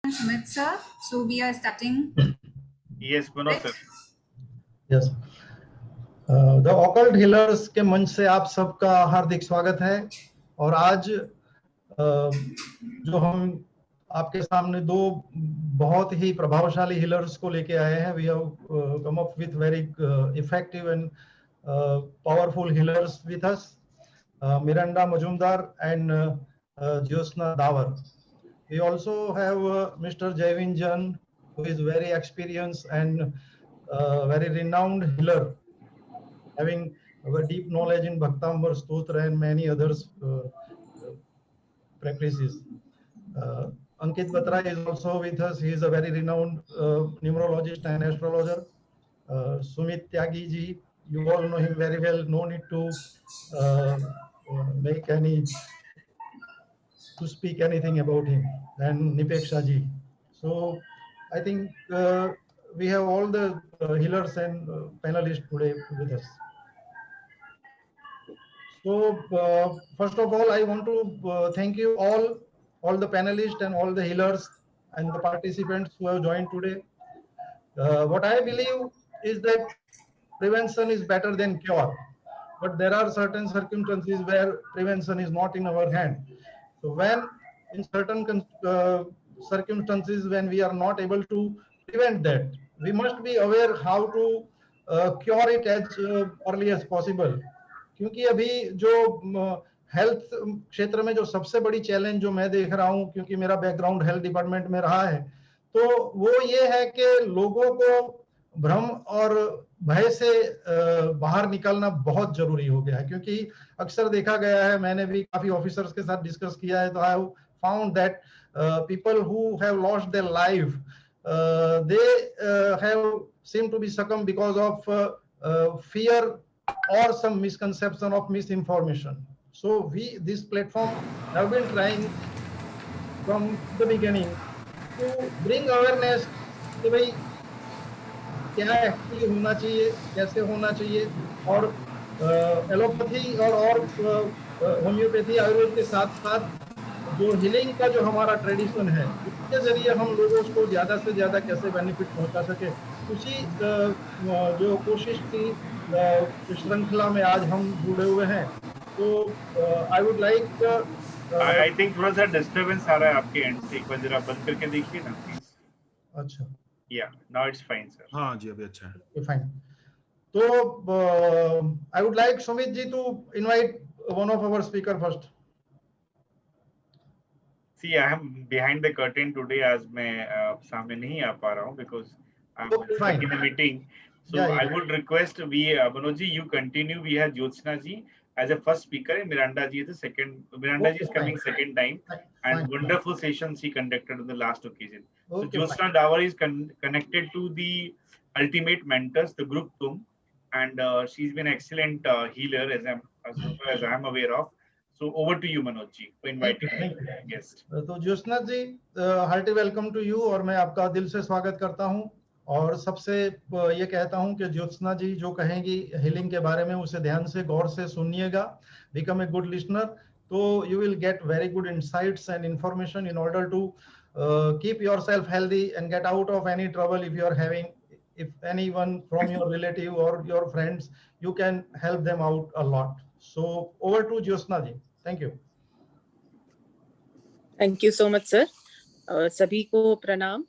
Sumit sir, so we are starting. Yes, Manoj sir. Yes. The occult healers के मंच से आप सबका हार्दिक स्वागत है। और आज जो हम आपके सामने दो बहुत ही प्रभावशाली हीलर्स को लेके आए हैं, we have come up with very effective and powerful healers with us, Miranda Majumdar and Jyotsna Dawar. We also have Mr. Jayvin Jan, who is very experienced and very renowned healer, having a deep knowledge in Bhaktambar Stotra and many others practices. Ankit Batra is also with us. He is a very renowned numerologist and astrologer. Sumit Tyagi ji, you all know him very well. No need to speak anything about him. And Nipeksha ji. So I think we have all the healers and panelists today with us. So first of all, I want to thank you all the panelists and all the healers and the participants who have joined today. What I believe is that prevention is better than cure, but there are certain circumstances where prevention is not in our hand. So when in certain circumstances when we are not able to prevent that, we must be aware how to cure it as early as possible. क्योंकि अभी जो health क्षेत्र में जो सबसे बड़ी challenge जो मैं देख रहा हूं, क्योंकि मेरा बैकग्राउंड हेल्थ डिपार्टमेंट में रहा है, तो वो ये है कि लोगों को भ्रम और भय से बाहर निकलना बहुत जरूरी हो गया है. क्योंकि अक्सर देखा गया है, मैंने भी काफी ऑफिसर्स के साथ डिस्कस किया है, तो I have found that people who have lost their life, they have seem to be succumb because of fear or some misconception of misinformation. So this platform have been trying from the beginning to bring awareness कि भाई क्या actually होना चाहिए, कैसे होना चाहिए, और allopathy और होम्योपैथी आयुर्वेद के साथ साथ जो हीलिंग का जो हमारा ट्रेडिशन है, उसके जरिए हम लोगों को ज्यादा से ज्यादा कैसे बेनिफिट पहुंचा सके, उसी जो कोशिश की श्रृंखला में आज हम जुड़े हुए हैं. तो I would like I think थोड़ा सा डिस्टरबेंस आ रहा है आपके एंड से, एक बार जरा बंद करके देखिए ना प्लीज. अच्छा, या नाउ इट्स फाइन सर. हाँ जी, अभी अच्छा है. फाइन. तो I would like Sumit ji to invite one of our speaker first. See, I am behind the curtain today, as मैं सामने नहीं आ पा रहा हूँ because I'm stuck in a meeting. So I would request Manoj ji, you continue. We have Jyotsna ji as a first speaker and Miranda ji is the second. Miranda ji is coming second time, and wonderful sessions she conducted on the last occasion. So Jyotsna Davar is connected to the Ultimate Mentors, the group TUM, and she's been an excellent healer as far as I'm aware of. So over to you, Manoj ji, for inviting guest. तो ज्योत्सना जी, hearty welcome to you, और मैं आपका दिल से स्वागत करता हूं. और सबसे ये कहता हूं कि ज्योत्सना जी जो कहेंगी हीलिंग के बारे में, उसे ध्यान से गौर से सुनिएगा. बिकम ए गुड लिसनर, तो you will get very good insights and information in order to keep yourself healthy and get out of any trouble. If you are having, if anyone from your relative or your friends, you can help them out a lot. So over to Jyotsna ji. Thank you. Thank you so much sir. सभी को प्रणाम.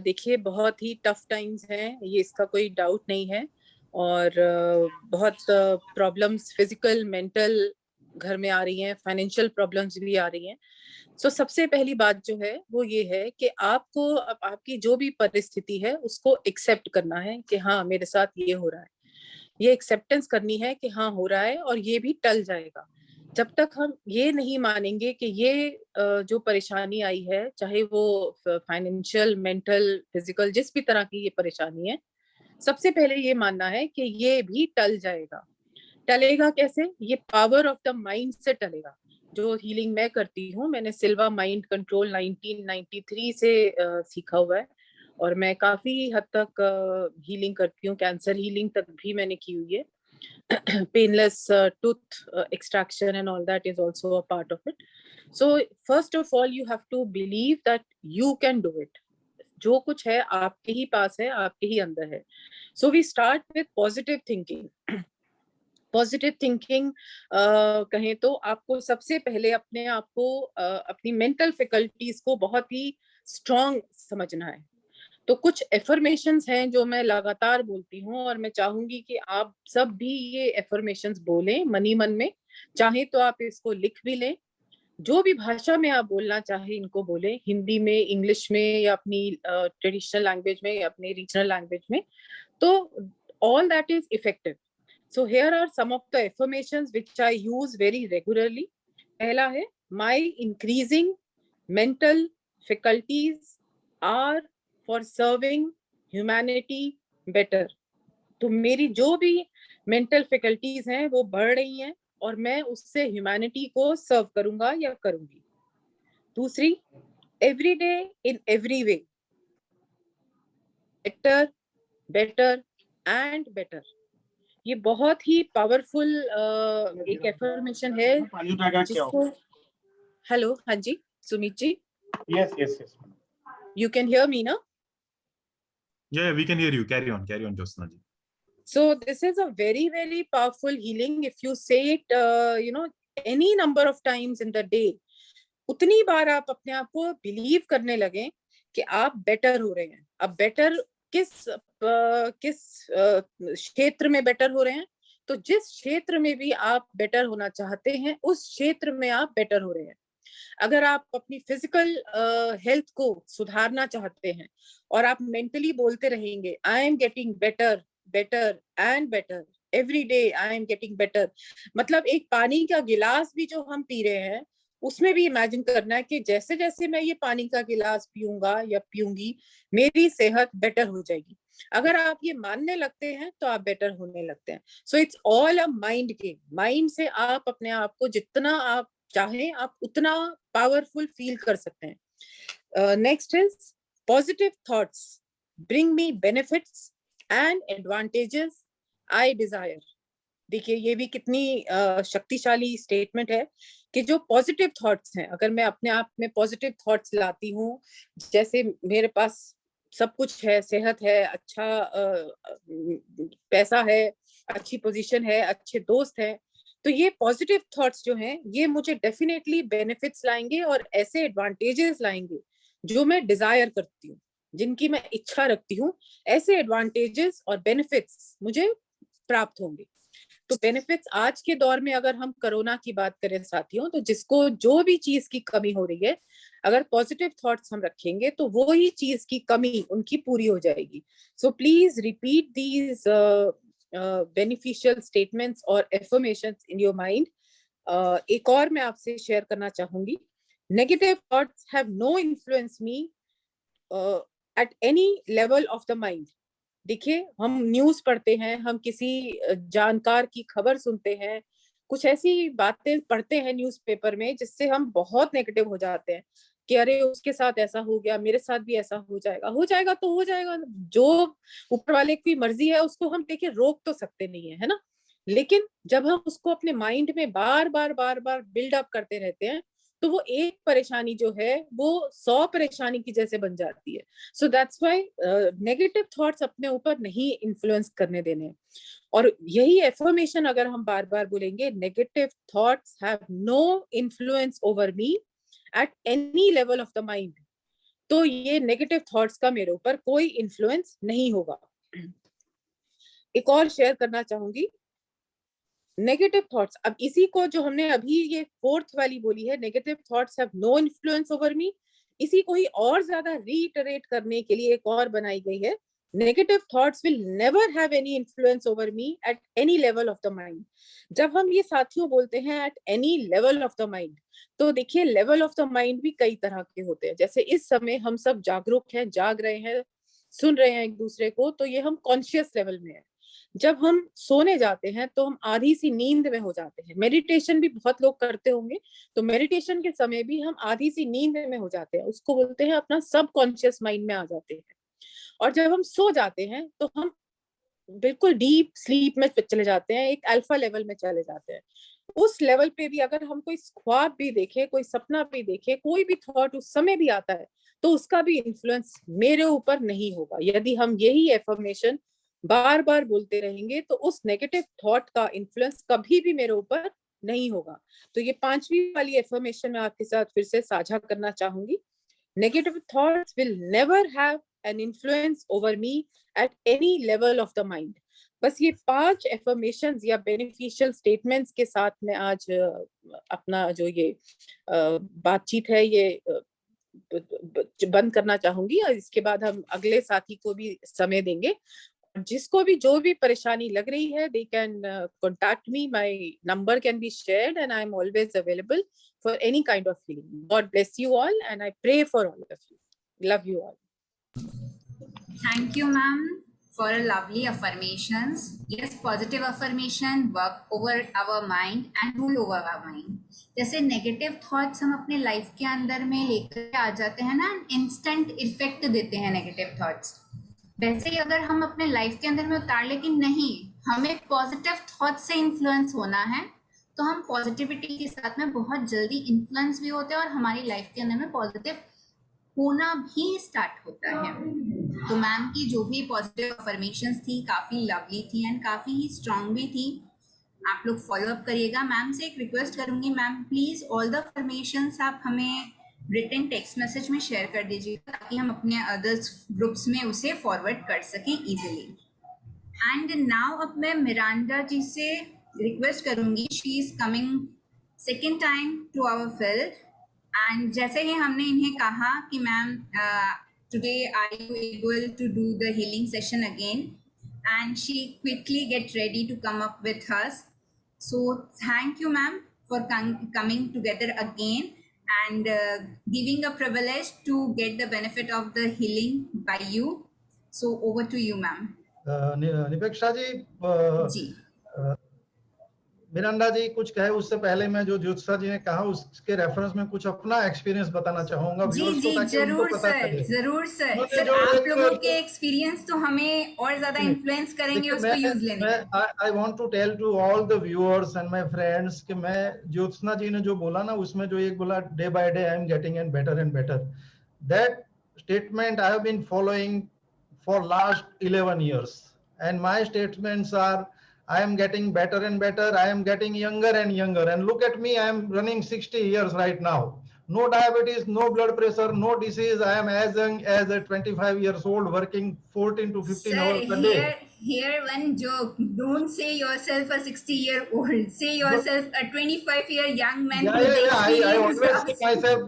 देखिए, बहुत ही tough times हैं, ये इसका कोई doubt नहीं है, और बहुत प्रॉब्लम्स फिजिकल मेंटल घर में आ रही हैं, फाइनेंशियल प्रॉब्लम्स भी आ रही हैं. सो सबसे पहली बात जो है वो ये है कि आपको आपकी जो भी परिस्थिति है उसको एक्सेप्ट करना है कि हाँ, मेरे साथ ये हो रहा है. ये एक्सेप्टेंस करनी है कि हाँ, हो रहा है और ये भी टल जाएगा. जब तक हम ये नहीं मानेंगे कि ये जो परेशानी आई है, चाहे वो फाइनेंशियल, मेंटल, फिजिकल, जिस भी तरह की ये परेशानी है, सबसे पहले ये मानना है कि ये भी टल जाएगा. टलेगा कैसे? ये पावर ऑफ द माइंड से टलेगा. जो हीलिंग मैं करती हूँ, मैंने सिल्वा माइंड कंट्रोल 1993 से सीखा हुआ है, और मैं काफी हद तक हीलिंग करती हूँ. कैंसर हीलिंग तक भी मैंने की हुई है. painless tooth extraction and all that is also a part of it. So first of all, you have to believe that you can do it. जो कुछ है आपके ही पास है, आपके ही अंदर है. So we start with positive thinking. Positive thinking कहें तो आपको सबसे पहले अपने आप को अपनी मेंटल फैकल्टीज को बहुत ही स्ट्रांग समझना है. तो कुछ एफर्मेशंस हैं जो मैं लगातार बोलती हूँ और मैं चाहूंगी कि आप सब भी ये एफर्मेशंस बोलें मन ही मन में. चाहे तो आप इसको लिख भी लें, जो भी भाषा में आप बोलना चाहे इनको बोलें, हिंदी में, इंग्लिश में, या अपनी ट्रेडिशनल लैंग्वेज में, या अपनी रीजनल लैंग्वेज में. तो all that is effective. So here are some of the affirmations which I use very regularly. पहला है, my increasing mental faculties are for serving humanity better. तो मेरी जो भी mental faculties हैं वो बढ़ रही हैं और मैं उससे humanity को serve करूंगा या करूंगी. दूसरी, every day in every way, better, better and better. ये बहुत ही पावरफुल एक एफर्मेशन है जिसको, हेलो, हाँ जी Sumit ji, yes yes yes you can hear me na? Yeah, we can hear you. Carry on Jyotsna ji. So this is a very very powerful healing. If you say it any number of times in the day, उतनी बार आप अपने आप को believe करने लगे कि आप better हो रहे हैं. अब बेटर किस क्षेत्र में बेटर हो रहे हैं? तो जिस क्षेत्र में भी आप बेटर होना चाहते हैं उस क्षेत्र में आप बेटर हो रहे हैं. अगर आप अपनी फिजिकल हेल्थ को सुधारना चाहते हैं और आप मेंटली बोलते रहेंगे, आई am getting better, better and better, every day I am getting better. मतलब एक पानी का गिलास भी जो हम पी रहे हैं उसमें भी इमेजिन करना है कि जैसे जैसे मैं ये पानी का गिलास पीऊंगा या पीऊंगी मेरी सेहत बेटर हो जाएगी. अगर आप ये मानने लगते हैं तो आप बेटर होने लगते हैं. So it's all a mind game. Mind से आप अपने आप को जितना आप चाहें आप उतना पावरफुल फील कर सकते हैं. Next is positive thoughts bring me benefits and advantages I Dzire. देखिए ये भी कितनी शक्तिशाली स्टेटमेंट है कि जो पॉजिटिव थॉट्स हैं, अगर मैं अपने आप में पॉजिटिव थॉट्स लाती हूँ, जैसे मेरे पास सब कुछ है, सेहत है, अच्छा पैसा है, अच्छी पोजीशन है, अच्छे दोस्त हैं, तो ये पॉजिटिव थॉट्स जो हैं ये मुझे डेफिनेटली बेनिफिट्स लाएंगे और ऐसे एडवांटेजेस लाएंगे जो मैं डिजायर करती हूँ, जिनकी मैं इच्छा रखती हूँ. ऐसे एडवांटेजेस और बेनिफिट्स मुझे प्राप्त होंगे. तो बेनिफिट्स आज के दौर में अगर हम कोरोना की बात करें साथियों, तो जिसको जो भी चीज की कमी हो रही है, अगर पॉजिटिव थॉट्स हम रखेंगे तो वो ही चीज की कमी उनकी पूरी हो जाएगी. So please repeat these beneficial statements और एफर्मेशंस इन योर माइंड. एक और मैं आपसे शेयर करना चाहूंगी. Negative thoughts have no influence me at any level of the mind. देखिए हम न्यूज पढ़ते हैं, हम किसी जानकार की खबर सुनते हैं, कुछ ऐसी बातें पढ़ते हैं न्यूज़पेपर में जिससे हम बहुत नेगेटिव हो जाते हैं कि अरे उसके साथ ऐसा हो गया, मेरे साथ भी ऐसा हो जाएगा तो हो जाएगा. जो ऊपर वाले की मर्जी है उसको हम देखिए रोक तो सकते नहीं है ना. लेकिन जब हम उसको अपने माइंड में बार बार बिल्ड अप करते रहते हैं तो वो एक परेशानी जो है वो 100 परेशानी की जैसे बन जाती है. So that's why negative thoughts अपने ऊपर नहीं इन्फ्लुएंस करने देने. और यही एफर्मेशन अगर हम बार बार बोलेंगे, negative thoughts have no influence over me at any level of the mind, तो ये नेगेटिव थॉट्स का मेरे ऊपर कोई इन्फ्लुएंस नहीं होगा. एक और शेयर करना चाहूंगी, नेगेटिव थॉट्स. अब इसी को जो हमने अभी ये फोर्थ वाली बोली है, negative thoughts have no influence over me, इसी को ही और ज्यादा रीइटरेट करने के लिए एक और बनाई गई है, negative thoughts will never have any influence over me at any level of the mind. जब हम ये साथियों बोलते हैं eight any level of the mind, तो देखिए लेवल ऑफ द माइंड भी कई तरह के होते हैं. जैसे इस समय हम सब जागरूक हैं, जाग रहे हैं, सुन रहे हैं एक दूसरे को, तो ये हम कॉन्शियस लेवल में है. जब हम सोने जाते हैं तो हम आधी सी नींद में हो जाते हैं. मेडिटेशन भी बहुत लोग करते होंगे, तो मेडिटेशन के समय भी हम आधी सी नींद में हो जाते हैं, उसको बोलते हैं अपना सब कॉन्शियस माइंड में आ जाते हैं. और जब हम सो जाते हैं तो हम बिल्कुल डीप स्लीप में चले जाते हैं, एक अल्फा लेवल में चले जाते हैं. उस लेवल पे भी अगर हम कोई ख्वाब भी देखे, कोई सपना भी देखे, कोई भी थॉट उस समय भी आता है, तो उसका भी इन्फ्लुएंस मेरे ऊपर नहीं होगा। यदि हम यही एफर्मेशन बार बार बोलते रहेंगे तो उस नेगेटिव थॉट का इन्फ्लुएंस कभी भी मेरे ऊपर नहीं होगा। तो ये 5वीं वाली एफर्मेशन मैं आपके साथ फिर से साझा करना चाहूंगी। Negative thoughts will never have an influence over me at any level of the mind. बस ये 5 एफर्मेशंस या बेनिफिशियल स्टेटमेंट्स के साथ मैं आज अपना जो ये बातचीत है ये बंद करना चाहूंगी, और इसके बाद हम अगले साथी को भी समय देंगे। जिसको भी जो भी परेशानी लग रही है, they can contact me. My number can be shared and I am always available for any kind of healing. God bless you all and I pray for all of you. Love you all. Thank you, ma'am, for lovely affirmations. Yes, positive affirmation work over our mind and rule over our mind. जैसे negative thoughts हम अपने life के अंदर में लेकर आ जाते हैं ना, इंस्टेंट इफेक्ट देते हैं नेगेटिव थॉट्स। वैसे ही अगर हम अपने लाइफ के अंदर में उतार ले कि नहीं, हमें पॉजिटिव थॉट से इन्फ्लुएंस होना है, तो हम पॉजिटिविटी के साथ में बहुत जल्दी इन्फ्लुएंस भी होते हैं और हमारी लाइफ के अंदर में पॉजिटिव होना भी स्टार्ट होता है। तो मैम की जो भी पॉजिटिव अफर्मेशंस थी काफ़ी लवली थी एंड काफ़ी ही स्ट्रांग भी थी। आप लोग फॉलो अप करिएगा। मैम से एक रिक्वेस्ट करूँगी, ma'am please all the affirmations आप हमें रिटन टेक्स्ट मैसेज में शेयर कर दीजिएगा ताकि हम अपने अदर्स ग्रुप्स में उसे फॉरवर्ड कर सकें इजीली। एंड नाउ अब मैं मिरांडा जी से रिक्वेस्ट करूंगी, she is coming second time to our field and जैसे ही हमने इन्हें कहा कि ma'am today are you able to do the healing session again, and she quickly get ready to come up with us. So thank you ma'am for coming together again and giving a privilege to get the benefit of the healing by you. So over to you, ma'am. Nipeksha ji, Miranda ji कुछ कहे उससे पहले मैं जो ज्योत्सना जी ने कहा उसके reference में कुछ अपना एक्सपीरियंस बताना चाहूंगा। जी जी जरूर सर, जरूर सर। सर आप लोगों के एक्सपीरियंस तो हमें और ज्यादा इन्फ्लुएंस करेंगे उसको यूज लेने में। I want to tell to all the viewers and my friends कि मैं ज्योत्सना जी ने जो बोला ना उसमें जो एक बोला day by day I am getting and better, that statement I have been following for last 11 years and my statements are I am getting better and better, I am getting younger and younger, and look at me, I am running 60 years right now. No diabetes, no blood pressure, no disease. I am as young as a 25 years old working 14 to 15 hours a day. Here one joke, don't say yourself a 60-year-old, say yourself a 25-year young man. I always say myself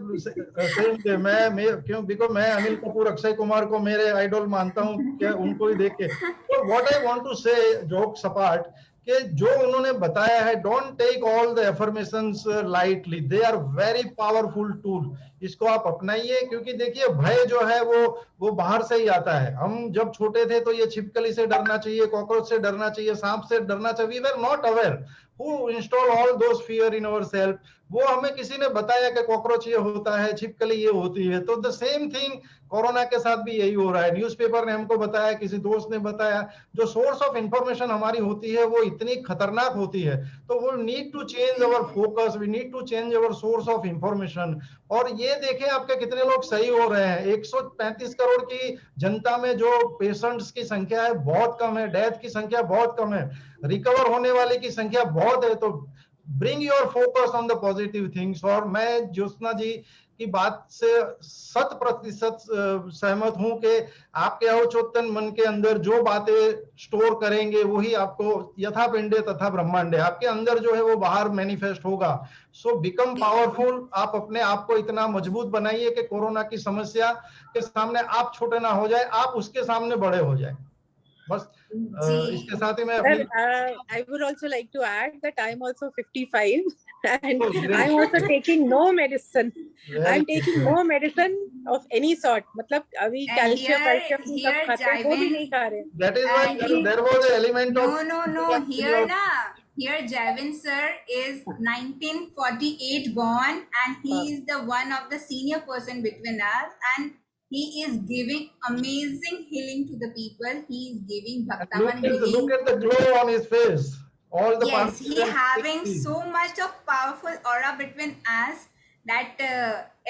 same day. मैं क्यों, because मैं अनिल कपूर, अक्षय कुमार को मेरे idol मानता हूँ, क्या उनको ही देख के। So what I want to say, jokes apart, कि जो उन्होंने बताया है, don't take all the affirmations lightly, they are very powerful tool. इसको आप अपनाइए, क्योंकि देखिए भय जो है वो बाहर से ही आता है। हम जब छोटे थे तो ये छिपकली से डरना चाहिए, कॉकरोच से डरना चाहिए, सांप से डरना चाहिए, we were not aware. Who install all those fear in our self? वो हमें किसी ने बताया कि कॉकरोच ये होता है, छिपकली ये होती है। तो द सेम थिंग कोरोना के साथ भी यही हो रहा है। न्यूज़पेपर ने हमको बताया, किसी दोस्त ने बताया, जो सोर्स ऑफ इंफॉर्मेशन हमारी होती है वो इतनी खतरनाक होती है। तो वो need to change our focus, we need to change our source of information. और ये देखें आपके कितने लोग सही हो रहे हैं। 135 करोड़ की जनता में जो पेशेंट्स की संख्या है बहुत कम है, डेथ की संख्या बहुत कम है, रिकवर होने वाले की संख्या बहुत है। तो bring your focus on the positive things. और मैं ज्योत्सना जी की बात से 100% सहमत हूं कि आपके अवचेतन मन के अंदर जो बातें स्टोर करेंगे वही आपको यथा पिंडे तथा ब्रह्मांडे, आपके अंदर जो है वो बाहर मैनिफेस्ट होगा। So become powerful. आप अपने आप को इतना मजबूत बनाइए कि कोरोना की समस्या के सामने आप छोटे ना हो जाए, आप उसके सामने बड़े हो जाए। बस इसके साथ ही मैं I would also like to add that I am also 55 and I am also taking no medicine. I am taking no medicine of any sort. मतलब अभी कैल्शियम सब खाते हैं, वो भी नहीं खा रहे। That is why there was an element of no. Here Javin sir is 1948 born and he is the one of the senior person between us, and he is giving amazing healing to the people. He is giving Bhaktavan healing. Look at the glow on his face. all the Yes, he participants. having so much of powerful aura between us that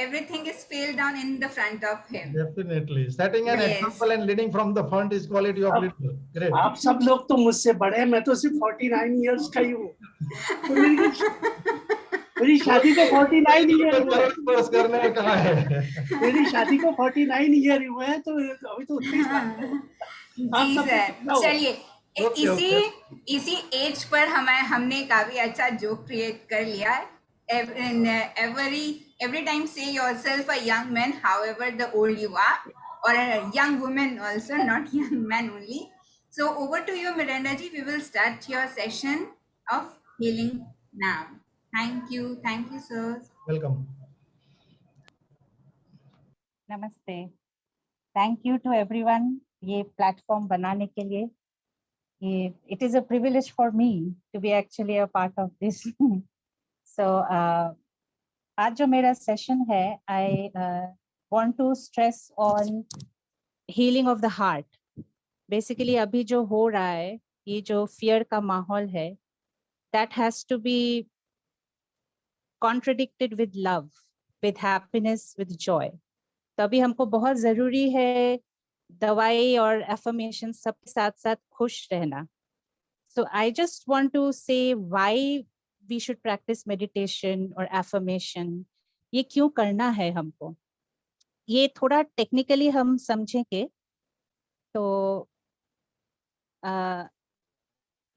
everything is filled down in the front of him. Definitely. Setting an Yes. example and leading from the front is quality of leader. Great. आप सब लोग तो मुझसे बड़े हैं, मैं तो सिर्फ 49 इयर्स का ही हूँ। तो मेरी शादी को 49 ईयर हुए हैं। स्पर्श करने में कहाँ है? मेरी शादी को 49 ईयर हुए हैं, तो अभी तो उतनी साल है। आप जी सब सर, कितना हुआ? चलिए इसी एज पर हमने काफी अच्छा जोक क्रिएट कर लिया है। Every time say yourself a young man, however the old you are, or a young woman also, not young man only. So over to you, Miranda ji. We will start your session of healing now. Thank you, sir. Welcome. Namaste. Thank you to everyone. ये platform बनाने के लिए. It is a privilege for me to be actually a part of this. So आज जो मेरा session है, I want to stress on healing of the heart. Basically अभी जो हो रहा है, ये जो fear का माहौल है, that has to be contradicted with love, with happiness, with joy. तो अभी हमको बहुत जरूरी है दवाई और affirmation सबके साथ साथ खुश रहना. So I just want to say why we should practice meditation or affirmation. ये क्यों करना है हमको? ये थोड़ा technically हम समझेंगे. तो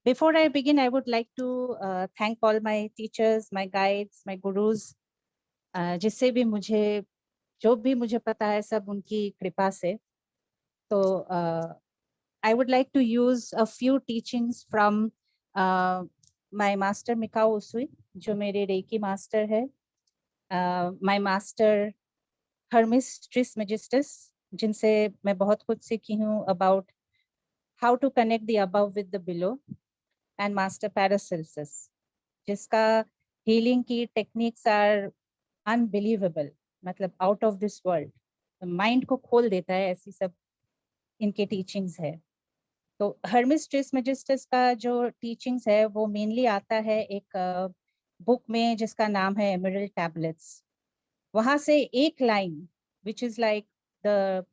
before I begin, I would like to thank all my teachers, my guides, my gurus, जिससे भी मुझे जो भी मुझे पता है सब उनकी कृपा से. So I would like to use a few teachings from my master Mikao Usui, जो मेरे रेकी master है, my master Hermes Trismegistus, जिनसे मैं बहुत कुछ सीखी हूँ about how to connect the above with the below, and master Paracelsus, जिसका healing की techniques are unbelievable, मतलब out of this world. Mind को खोल देता है, ऐसी सब इनके teachings है. तो Hermes Trismegistus का जो teachings है वो mainly आता है एक book में जिसका नाम है Emerald Tablets. वहाँ से एक line which is like the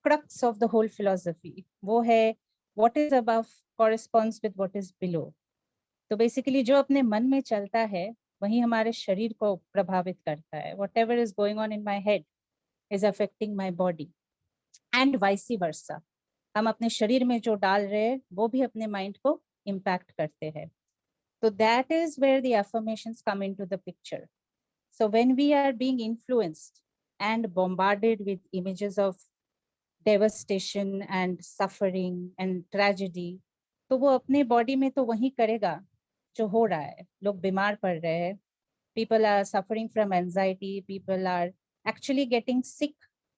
crux of the whole philosophy, वो है what is above corresponds with what is below. तो basically जो अपने मन में चलता है वही हमारे शरीर को प्रभावित करता है. Whatever is going on in my head is affecting my body and vice versa. हम अपने शरीर में जो डाल रहे हैं वो भी अपने माइंड को इम्पैक्ट करते हैं. So that is where the affirmations come into the picture. So when we are being influenced and bombarded with images of devastation and suffering and tragedy, तो वो अपने बॉडी में तो वही करेगा जो हो रहा है. लोग बीमार पड़ रहे हैं. People are suffering from anxiety. People are actually getting sick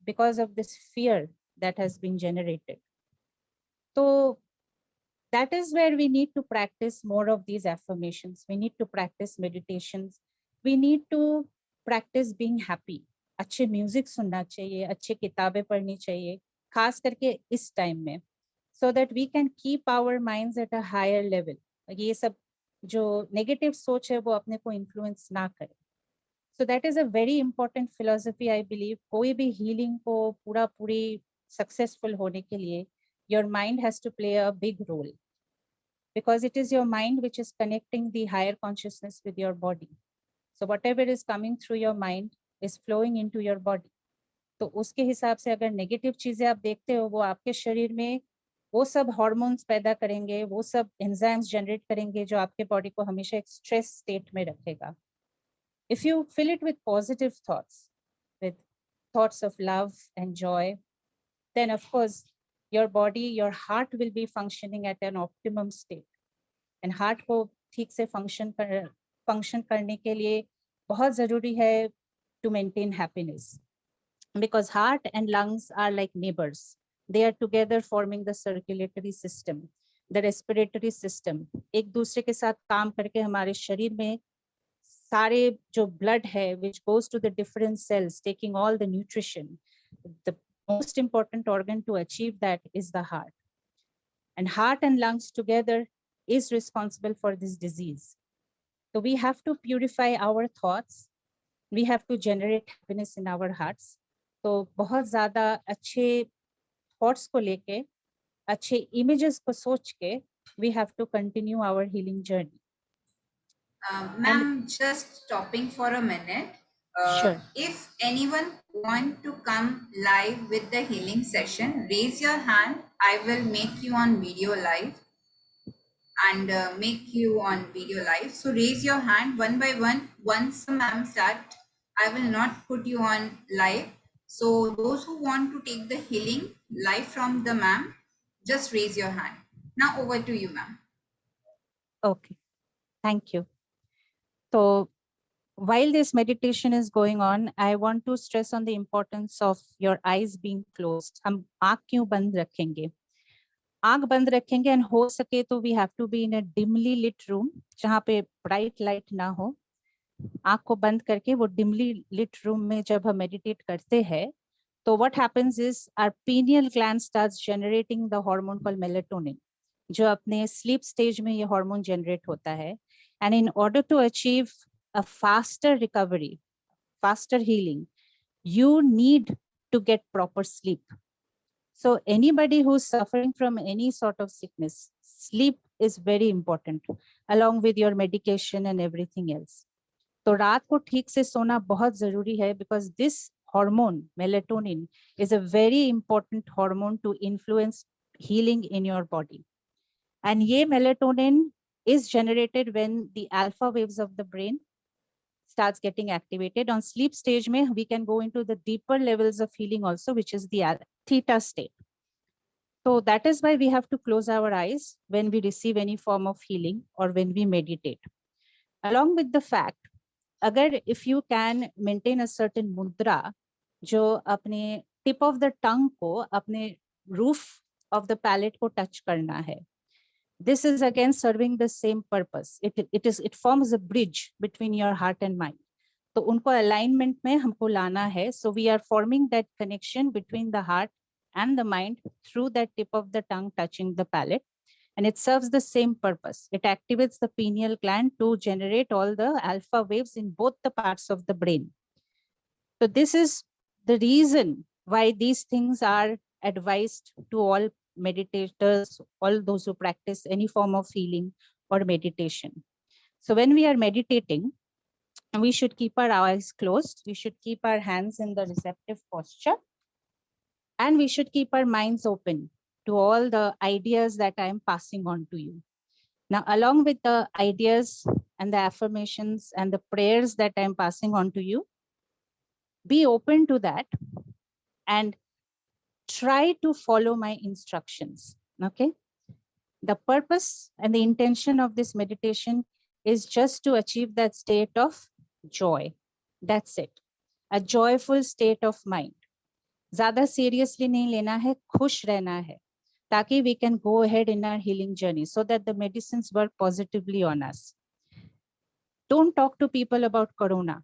because of this fear that has been generated. So that is where we need to practice more of these affirmations. We need to practice meditations. We need to practice being happy. अच्छे music सुनना चाहिए, अच्छे किताबें पढ़नी चाहिए, खास करके इस टाइम में, so that we can keep our minds at a higher level. ये सब जो नेगेटिव सोच है वो अपने को इन्फ्लुएंस ना करे. So that is a very important philosophy, I believe. कोई भी healing को पूरी successful होने के लिए your mind has to play a big role, because it is your mind which is connecting the higher consciousness with your body. So whatever is coming through your mind is flowing into your body. तो उसके हिसाब से अगर negative चीजें आप देखते हो वो आपके शरीर में वो सब हार्मोन्स पैदा करेंगे, वो सब एंजाइम्स जनरेट करेंगे जो आपके बॉडी को हमेशा एक स्ट्रेस स्टेट में रखेगा. If you fill it with positive thoughts, with thoughts of love and joy, then of course your body, your heart will be functioning at an optimum state. And heart को ठीक से function करने के लिए बहुत जरूरी है to maintain happiness, because heart and lungs are like neighbors. They are together forming the circulatory system, the respiratory system. एक दूसरे के साथ काम करके हमारे शरीर में सारे जो blood है which goes to the different cells taking all the nutrition. The most important organ to achieve that is the heart. And heart and lungs together is responsible for this disease. So we have to purify our thoughts. We have to generate happiness in our hearts. तो बहुत ज़्यादा अच्छे thoughts को लेके, अच्छे images को सोच के, we have to continue our healing journey. Ma'am, just stopping for a minute. Sure. If anyone want to come live with the healing session, raise your hand. I will make you on video live and make you on video live. So raise your hand one by one. Once ma'am start, I will not put you on live. So those who want to take the healing live from the ma'am, just raise your hand. Now over to you, ma'am. Okay, thank you. So while this meditation is going on, I want to stress on the importance of your eyes being closed. हम आँख क्यों बंद रखेंगे? आँख बंद रखेंगे and हो सके तो we have to be in a dimly lit room जहाँ पे bright light ना हो. आँख को बंद करके वो dimly lit room में जब हम meditate करते हैं, तो what happens is our pineal gland starts generating the hormone called melatonin, जो अपने sleep stage में ये hormone generate होता है. And in order to achieve a faster recovery, faster healing, you need to get proper sleep. So anybody who's suffering from any sort of sickness, sleep is very important along with your medication and everything else. तो रात को ठीक से सोना बहुत जरूरी है because this hormone, melatonin, is a very important hormone to influence healing in your body. And ये melatonin is generated when the alpha waves of the brain starts getting activated. On sleep stage mein, we can go into the deeper levels of healing also, which is the theta state. So that is why we have to close our eyes when we receive any form of healing or when we meditate. Along with the fact, agar if you can maintain a certain mudra, जो अपने tip of the tongue को अपने roof of the palate को touch करना है. This is again serving the same purpose. It forms a bridge between your heart and mind. तो उनको alignment में हमको लाना है. So we are forming that connection between the heart and the mind through that tip of the tongue touching the palate. And it serves the same purpose. It activates the pineal gland to generate all the alpha waves in both the parts of the brain. So this is the reason why these things are advised to all meditators, all those who practice any form of healing or meditation. So when we are meditating, we should keep our eyes closed. We should keep our hands in the receptive posture. And we should keep our minds open to all the ideas that I am passing on to you. Now, along with the ideas and the affirmations and the prayers that I am passing on to you, be open to that and try to follow my instructions, okay? The purpose and the intention of this meditation is just to achieve that state of joy. That's it. A joyful state of mind. ज़्यादा seriously नहीं लेना है, खुश रहना है, ताकि we can go ahead in our healing journey so that the medicines work positively on us. Don't talk to people about Corona.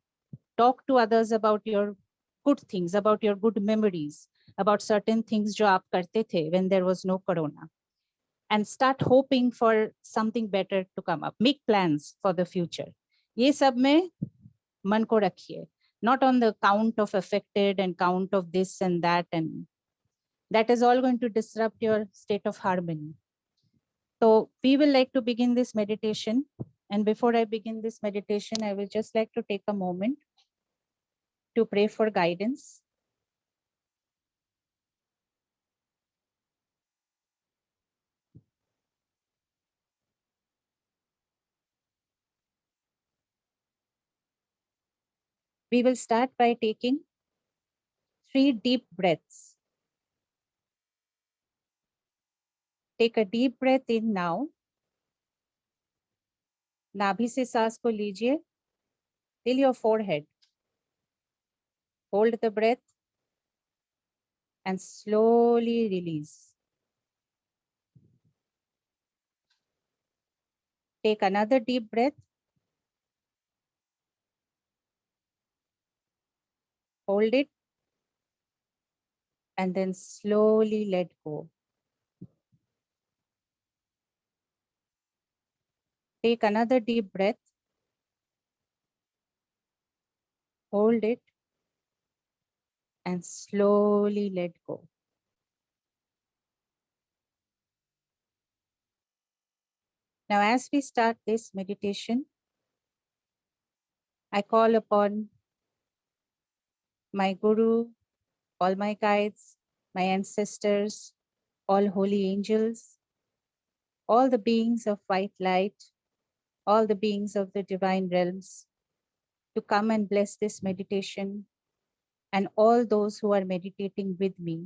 Talk to others about your good things, about your good memories, about certain things जो आप करते थे when there was no Corona. And start hoping for something better to come up. Make plans for the future. ये सब में मन को रखिए. Not on the count of affected and count of this and that is all going to disrupt your state of harmony. So we will like to begin this meditation. And before I begin this meditation, I will just like to take a moment to pray for guidance. We will start by taking 3 deep breaths. Take a deep breath in now. नाभि से सांस को लीजिए till your forehead. Hold the breath and slowly release. Take another deep breath. Hold it and then slowly let go. take another deep breath. Hold it and slowly let go. Now, as we start this meditation, I call upon my Guru, all my guides, my ancestors, all holy angels, all the beings of white light, all the beings of the divine realms, to come and bless this meditation and all those who are meditating with me.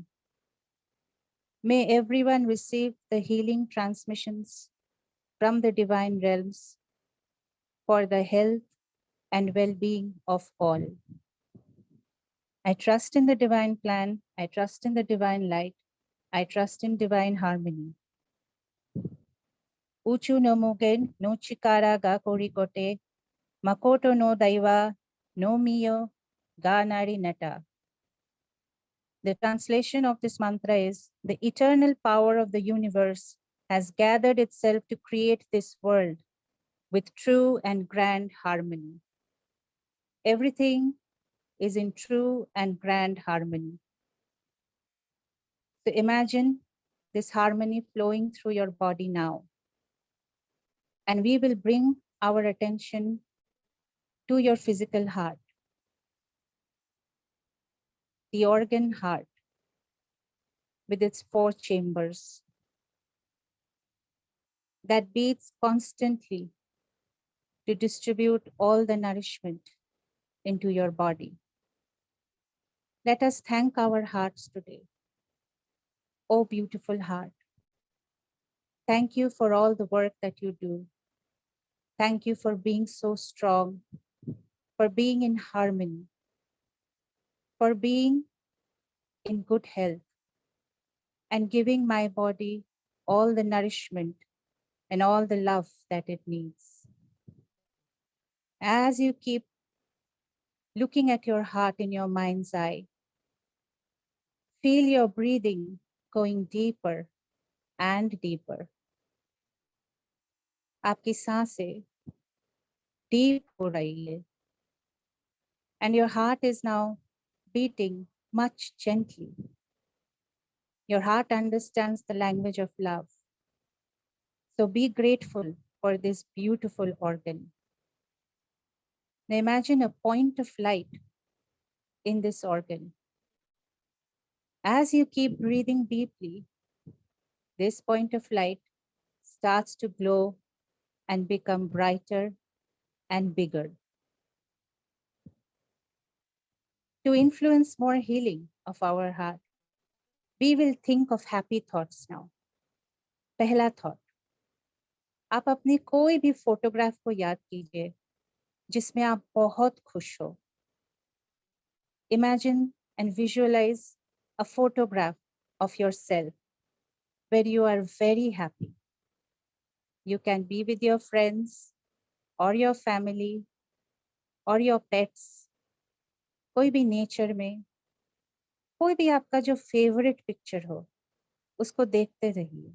May everyone receive the healing transmissions from the divine realms for the health and well-being of all. I trust in the divine plan. I trust in the divine light. I trust in divine harmony. Uchu no mugen no chikara ga korikote, makoto no daiwa no miyo ga nari nata. The translation of this mantra is, the eternal power of the universe has gathered itself to create this world with true and grand harmony. Everything is in true and grand harmony. So imagine this harmony flowing through your body now. And we will bring our attention to your physical heart, the organ heart with its 4 chambers that beats constantly to distribute all the nourishment into your body. Let us thank our hearts today. Oh, beautiful heart. Thank you for all the work that you do. Thank you for being so strong, for being in harmony, for being in good health, and giving my body all the nourishment and all the love that it needs. As you keep looking at your heart in your mind's eye, feel your breathing going deeper and deeper. आपकी सांसें deep हो रही है. And your heart is now beating much gently. Your heart understands the language of love. So be grateful for this beautiful organ. Now imagine a point of light in this organ. As you keep breathing deeply, this point of light starts to glow and become brighter and bigger. To influence more healing of our heart, we will think of happy thoughts now. पहला thought, आप अपनी कोई भी photograph को याद कीजिए जिसमें आप बहुत खुश हो. Imagine and visualize a photograph of yourself where you are very happy. You can be with your friends or your family or your pets. कोई भी नेचर में, कोई भी आपका जो फेवरेट पिक्चर हो, उसको देखते रहिए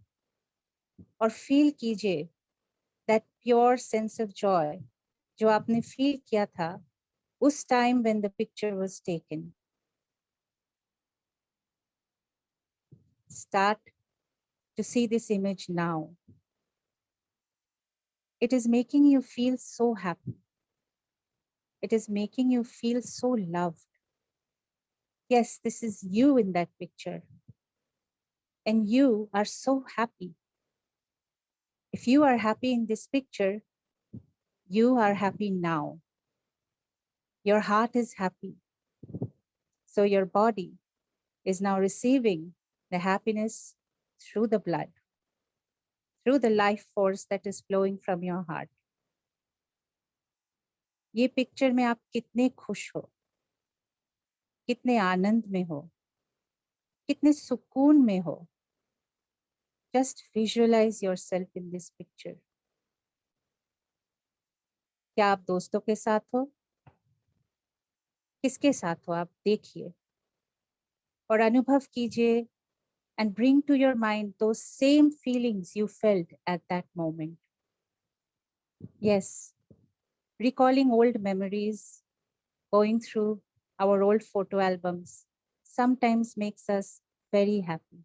और फील कीजिए that pure sense of joy जो आपने फील किया था उस time when the picture was taken. Start to see this image now. It is making you feel so happy. It is making you feel so loved. Yes, this is you in that picture. And you are so happy. If you are happy in this picture, you are happy now. Your heart is happy. So your body is now receiving the happiness through the blood, through the life force that is flowing from your heart. ये picture में आप कितने खुश हो, कितने आनंद में हो, कितने सुकून में हो. Just visualize yourself in this picture. क्या आप दोस्तों के साथ हो? किसके साथ हो आप देखिए और अनुभव कीजिए and bring to your mind those same feelings you felt at that moment. Yes, recalling old memories, going through our old photo albums sometimes makes us very happy.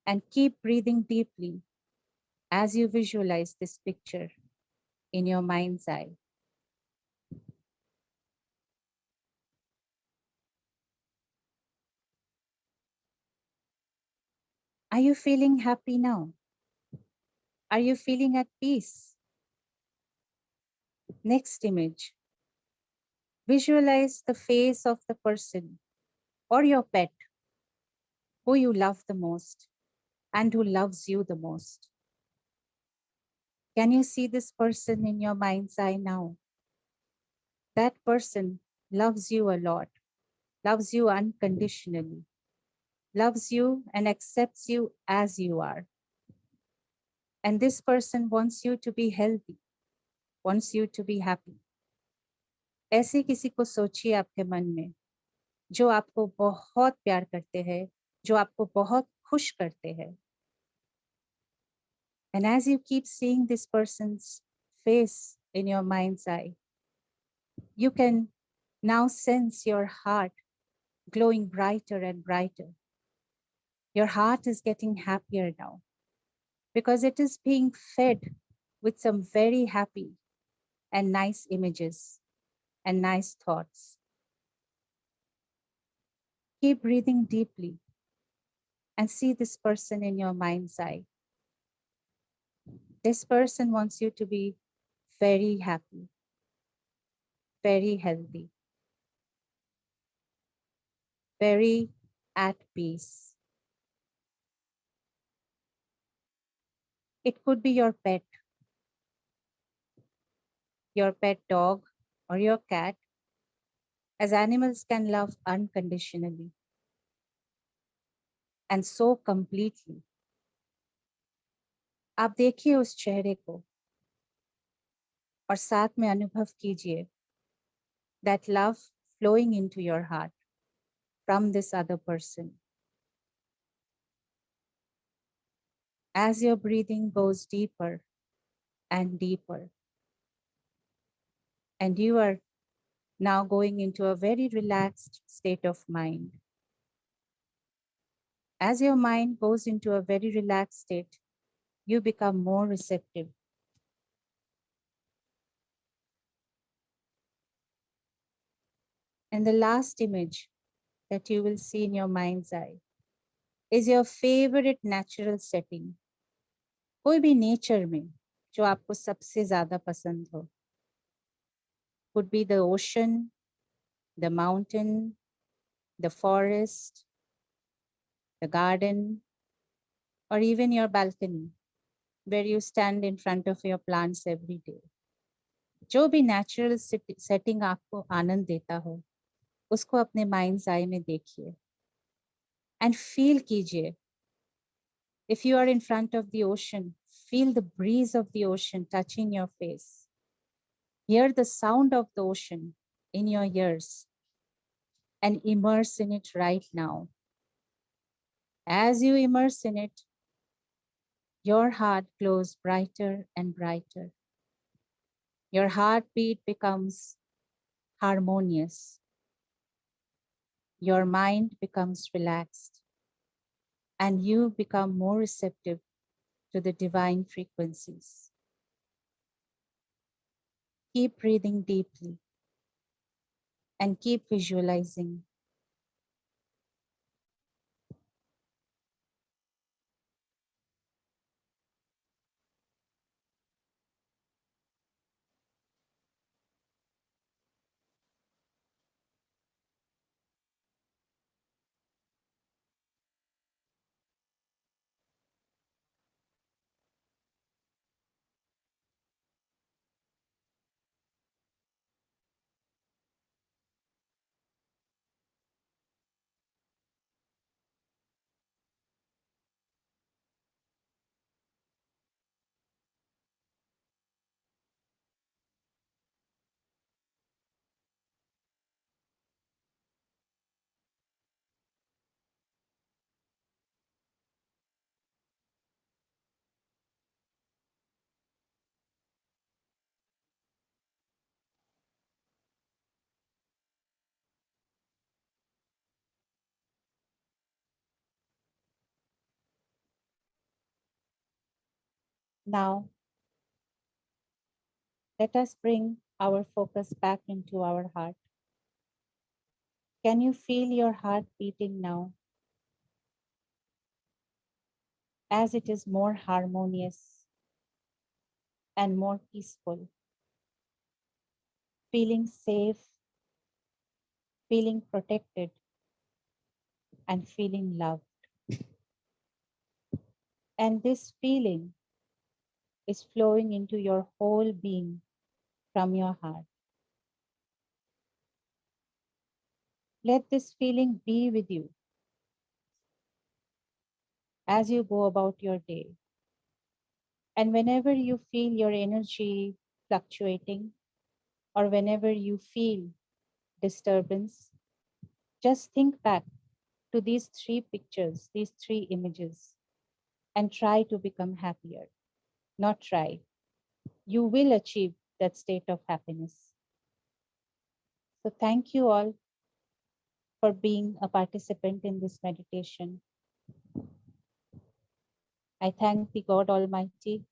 And keep breathing deeply as you visualize this picture in your mind's eye. Are you feeling happy now? Are you feeling at peace? Next image. Visualize the face of the person or your pet who you love the most and who loves you the most. Can you see this person in your mind's eye now? That person loves you a lot, loves you unconditionally, loves you and accepts you as you are. And this person wants you to be healthy, wants you to be happy. ऐसे किसी को सोचिए आपके मन में जो आपको बहुत प्यार करते हैं, जो आपको बहुत खुश करते हैं. And as you keep seeing this person's face in your mind's eye, you can now sense your heart glowing brighter and brighter. Your heart is getting happier now because it is being fed with some very happy and nice images and nice thoughts. Keep breathing deeply and see this person in your mind's eye. This person wants you to be very happy, very healthy, very at peace. It could be your pet dog or your cat, as animals can love unconditionally and so completely. आप देखिए उस चेहरे को और साथ में अनुभव कीजिए that love flowing into your heart from this other person. As your breathing goes deeper and deeper, and you are now going into a very relaxed state of mind. As your mind goes into a very relaxed state, you become more receptive. And the last image that you will see in your mind's eye is your favorite natural setting. कोई भी nature में जो आपको सबसे ज़्यादा पसंद हो. Could be the ocean, the mountain, the forest, the garden, or even your balcony where you stand in front of your plants every day. जो भी natural setting आपको आनंद देता हो, उसको अपने mind's eye में देखिए and feel कीजिए. If you are in front of the ocean, feel the breeze of the ocean touching your face. Hear the sound of the ocean in your ears and immerse in it right now. As you immerse in it, your heart glows brighter and brighter. Your heartbeat becomes harmonious. Your mind becomes relaxed and you become more receptive to the divine frequencies. Keep breathing deeply and keep visualizing. Now, let us bring our focus back into our heart. Can you feel your heart beating now? As it is more harmonious and more peaceful, feeling safe, feeling protected, and feeling loved. And this feeling is flowing into your whole being from your heart. Let this feeling be with you as you go about your day. And whenever you feel your energy fluctuating, or whenever you feel disturbance, just think back to these three pictures, these three images, and try to become happier. Not try. You will achieve that state of happiness. So thank you all for being a participant in this meditation. I thank the God Almighty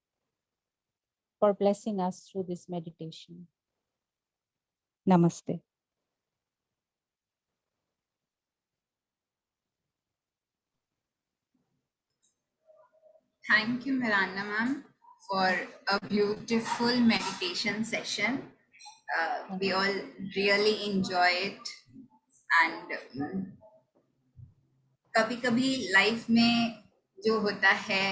for blessing us through this meditation. Namaste. Thank you, Miranda ma'am, for a beautiful meditation session. We all really enjoy it, and कभी-कभी life में जो होता है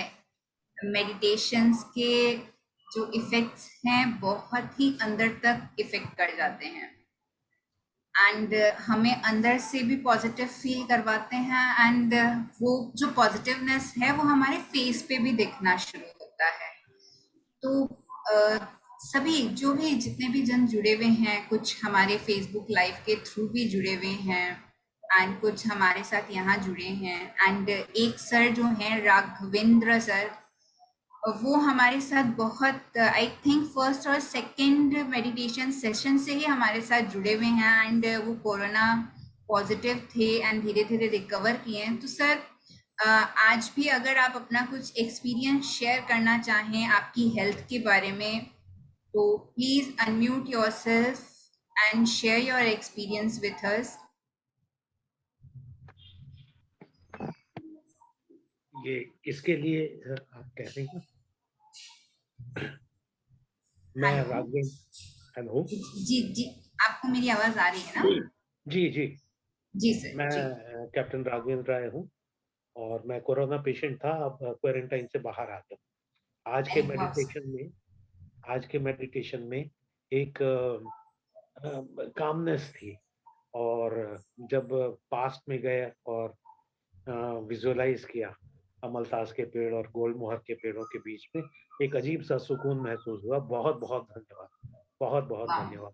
meditations के जो effects हैं बहुत ही अंदर तक इफेक्ट कर जाते हैं एंड हमें अंदर से भी पॉजिटिव फील करवाते हैं एंड वो जो पॉजिटिवनेस है वो हमारे फेस पे भी दिखना शुरू होता है। तो सभी जो भी जितने भी जन जुड़े हुए हैं, कुछ हमारे फेसबुक लाइव के थ्रू भी जुड़े हुए हैं एंड कुछ हमारे साथ यहाँ जुड़े हैं एंड एक सर जो हैं राघवेंद्र सर, वो हमारे साथ बहुत आई थिंक फर्स्ट और सेकंड मेडिटेशन सेशन से ही हमारे साथ जुड़े हुए हैं एंड वो कोरोना पॉजिटिव थे एंड धीरे धीरे रिकवर किए हैं। तो सर आज भी अगर आप अपना कुछ एक्सपीरियंस शेयर करना चाहें आपकी हेल्थ के बारे में तो please unmute yourself and share your experience with us. ये इसके लिए आप कह रही हैं? मैं राघवेंद्र, हेलो जी जी, आपको मेरी आवाज आ रही है ना? जी जी जी सर। मैं कैप्टन राघवेंद्र राय हूँ और मैं कोरोना पेशेंट था, अब क्वारंटाइन से बाहर आ गया। आज के मेडिटेशन में एक कामनेस थी और जब पास्ट में गए और विजुअलाइज किया अमलतास के पेड़ और गोल मोहर के पेड़ों के बीच में, एक अजीब सा सुकून महसूस हुआ। बहुत बहुत धन्यवाद, बहुत बहुत धन्यवाद।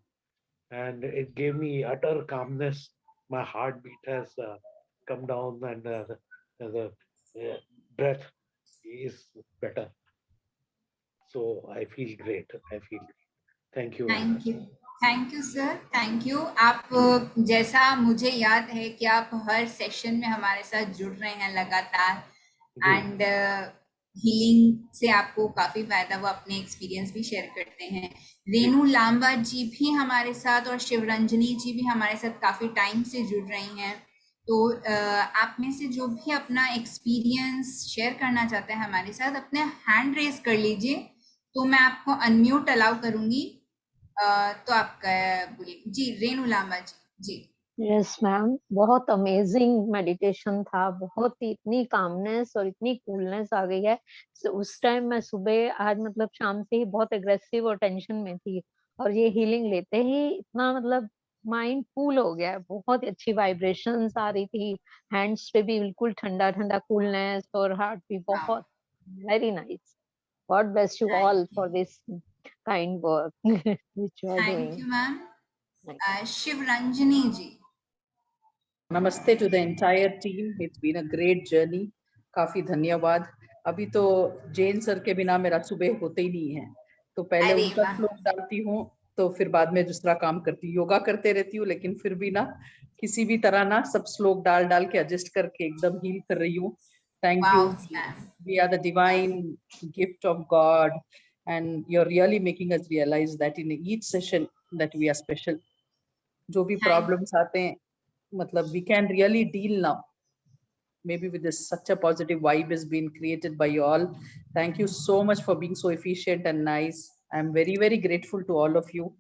And it gave me utter calmness, my heart beat has come down and the breath is better, so I feel great. Thank you sir, thank you. आप जैसा मुझे याद है कि आप हर सेशन में हमारे साथ जुड़ रहे हैं लगातार एंड हीलिंग से आपको काफी फायदा, वो अपने एक्सपीरियंस भी शेयर करते हैं। रेनू लांबा जी भी हमारे साथ और शिवरंजनी जी भी हमारे साथ काफी टाइम से जुड़ रही हैं। तो आप में से जो भी अपना एक्सपीरियंस शेयर करना चाहते हैं हमारे साथ, अपने हैंड रेज कर लीजिए तो मैं आपको अनम्यूट अलाउ करूंगी। तो आपका बोलिए जी। रेनू लांबा जी। यस मैम, बहुत अमेजिंग मेडिटेशन था, बहुत ही इतनी कामनेस और इतनी कूलनेस आ गई है। उस टाइम मैं सुबह आज मतलब शाम से ही बहुत एग्रेसिव और टेंशन में थी और ये हीलिंग लेते ही इतना मतलब माइंड कूल हो गया है। बहुत अच्छी वाइब्रेशंस आ रही थी, हैंड्स पे भी बिल्कुल ठंडा ठंडा कूलनेस और हार्ट भी बहुत very nice. God bless you all for this kind work which you are doing. Thank you ma'am. Shivaranjani ji. नमस्ते to the entire team, it's been a great journey. काफी धन्यवाद। अभी तो जैन सर के बिना मेरा सुबह होते ही नहीं है, तो पहले उनका श्लोक डालती हूँ तो फिर बाद में दूसरा काम करती हूँ। योगा करते रहती हूँ लेकिन फिर भी ना किसी भी तरह ना सब श्लोक डाल के एडजस्ट करके एकदम हील कर रही हूँ। Thank Wow, you. ma'am. We are the divine gift of God, and you're really making us realize that in each session that we are special. जो भी problems आते हैं, मतलब we can really deal now. Maybe with this, such a positive vibe has been created by you all. Thank you so much for being so efficient and nice. I'm very, very grateful to all of you.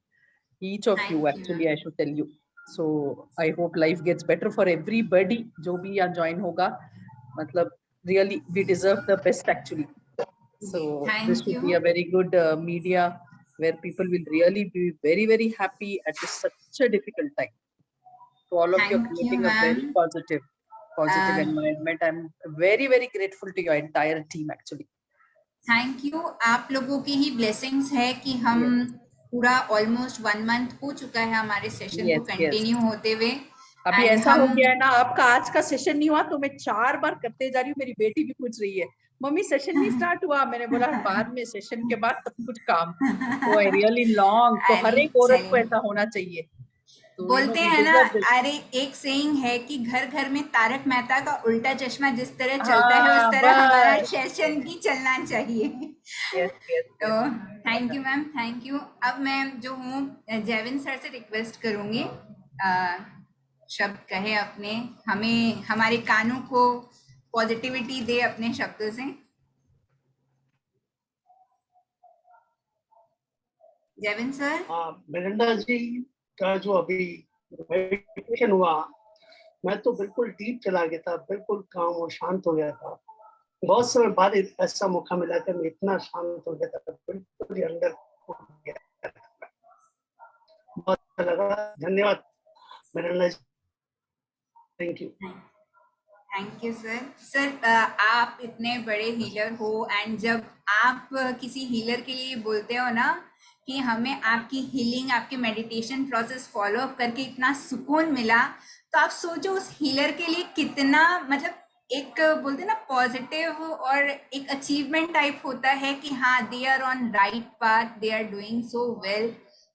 Each of you, actually, I should tell you. So I hope life gets better for everybody. जो भी यहाँ join होगा, मतलब really we deserve the best actually. So this should be a very good media where people will really be very, very happy at such a difficult time. To all of you, creating a very positive environment. I'm very, very grateful to your entire team actually. Thank you. आप लोगों की ही blessings है कि हम पूरा almost 1 month हो चुका है हमारे सेशन को कंटिन्यू होते हुए. अभी ऐसा हो गया है ना, आपका आज का सेशन नहीं हुआ तो मैं 4 बार करते जा रही हूँ. मेरी बेटी भी पूछ रही है, मम्मी सेशन नहीं स्टार्ट हुआ. मैंने बोला बाद में, सेशन के बाद सब कुछ काम. तो आई रियली लॉन्ग, तो हर एक औरत को ऐसा होना चाहिए. तो बोलते हैं ना, अरे एक सेइंग है कि घर घर में तारक मेहता का उल्टा चश्मा जिस तरह चलता है उस तरह हमारा सेशन भी चलना चाहिए. तो thank you ma'am, thank you. अब मैं जो हूँ जैविन सर से रिक्वेस्ट करूंगी शब्द कहे अपने, हमें हमारे कानों को पॉजिटिविटी दे अपने शब्दों से. जैविन सर. मिरांडा जी का जो अभी मेडिटेशन हुआ, मैं तो बिल्कुल डीप चला गया था, बिल्कुल काम और शांत हो गया था. बहुत समय बाद ऐसा मौका मिला कि मैं इतना शांत हो गया था, बिल्कुल अंदर गया. बहुत अच्छा लगा. धन्यवाद Miranda ji. Thank you. Thank you sir. Sir आप इतने बड़े हीलर हो, एंड जब आप किसी हीलर के लिए बोलते हो ना कि हमें आपकी हीलिंग, आपके मेडिटेशन प्रोसेस फॉलो अप करके इतना सुकून मिला, तो आप सोचो उस हीलर के लिए कितना, मतलब एक बोलते ना पॉजिटिव और एक अचीवमेंट टाइप होता है कि हाँ they are on right path, they are doing so well.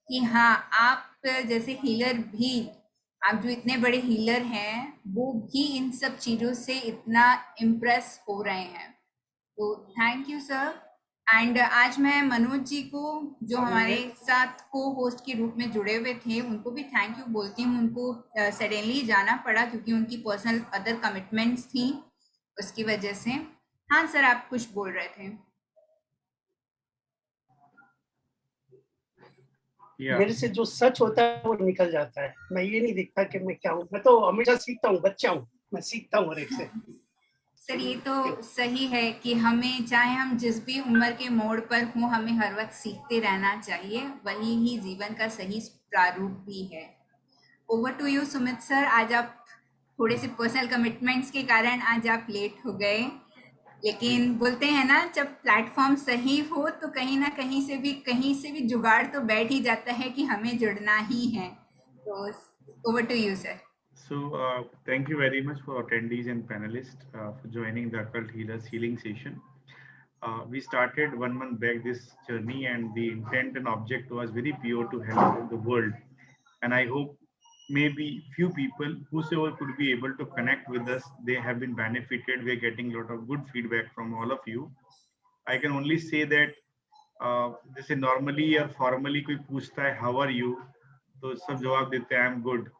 कि हाँ आप जैसे हीलर भी, आप जो इतने बड़े हीलर हैं वो भी इन सब चीजों से इतना इम्प्रेस हो रहे हैं. तो थैंक यू सर. एंड आज मैं मनोज जी को जो हमारे साथ को होस्ट के रूप में जुड़े हुए थे उनको भी थैंक यू बोलती हूँ. उनको सडनली जाना पड़ा क्योंकि उनकी पर्सनल अदर कमिटमेंट्स थी, उसकी वजह से. हाँ सर, आप कुछ बोल रहे थे. मेरे से जो सच होता है वो निकल जाता है. मैं ये नहीं दिखता कि मैं क्या हूँ. मैं तो हमेशा सीखता हूँ, बच्चा हूँ, मैं सीखता हूँ हर एक से. सर ये तो सही है कि हमें चाहे हम जिस भी उम्र के मोड़ पर हों, हमें हर वक्त सीखते रहना चाहिए. वही ही जीवन का सही प्रारूप भी है. Over to you Sumit sir. आज आप थोड़े से पर्सनल कमिटमेंट्स के कारण आज आप लेट हो गए, लेकिन बोलते हैं ना जब प्लेटफॉर्म सही हो तो कहीं ना कहीं से भी जुगाड़ तो बैठ ही जाता है कि हमें जुड़ना ही है. तो over to you sir. So thank you very much for attendees and panelists for joining the Occult Healers Healing Session. We started 1 month back this journey, and the intent and object was very pure to help the world. And I hope maybe few people whosoever could be able to connect with us, they have been benefited. We're getting a lot of good feedback from all of you. I can only say that जैसे normally या formally कोई पूछता है how are you, तो सब जवाब देते हैं I am good.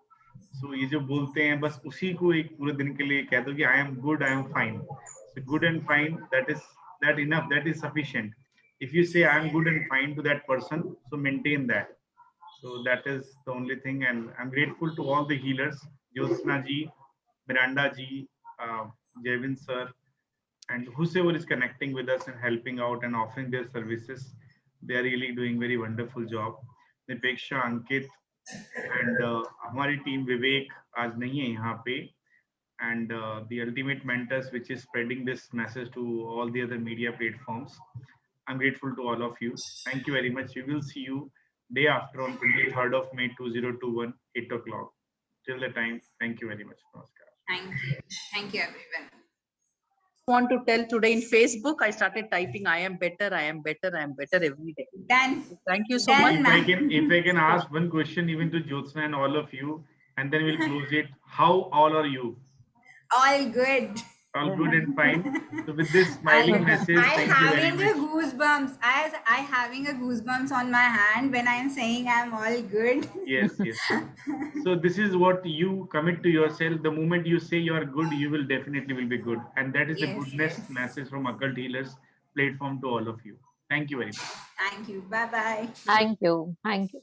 So ये जो बोलते हैं बस उसी को एक पूरे दिन के लिए कह दो कि I am good, I am fine. So good and fine, that enough, that is sufficient. If you say I am good and fine to that person, so maintain that. So that is the only thing, and I'm grateful to all the healers, Jyotsna ji, Miranda ji, Jevin sir, and whosoever is connecting with us and helping out and offering their services. They are really doing very wonderful job. Nipeksha, Ankit, and हमारी team विवेक आज नहीं है यहाँ पे, and the ultimate mentors which is spreading this message to all the other media platforms. I'm grateful to all of you. Thank you very much. We will see you day after on 23rd of May 2021, 8 o'clock. Till the time, thank you very much. Namaskar. Thank you everyone. Want to tell today in Facebook, I started typing I am better every day. Done. Thank you so much. If I can ask one question even to Jyotsna and all of you, and then we'll close it. How all are you? All good. All good and fine. So with this smiling message, I thank you very having a much. goosebumps. I having a goosebumps on my hand when I'm saying I'm all good. Yes, yes. So this is what you commit to yourself. The moment you say you are good, you will definitely will be good. And that is the Yes, goodness yes. message from Occult Healers platform to all of you. Thank you very much. Thank you. Bye bye. Thank you. Thank you.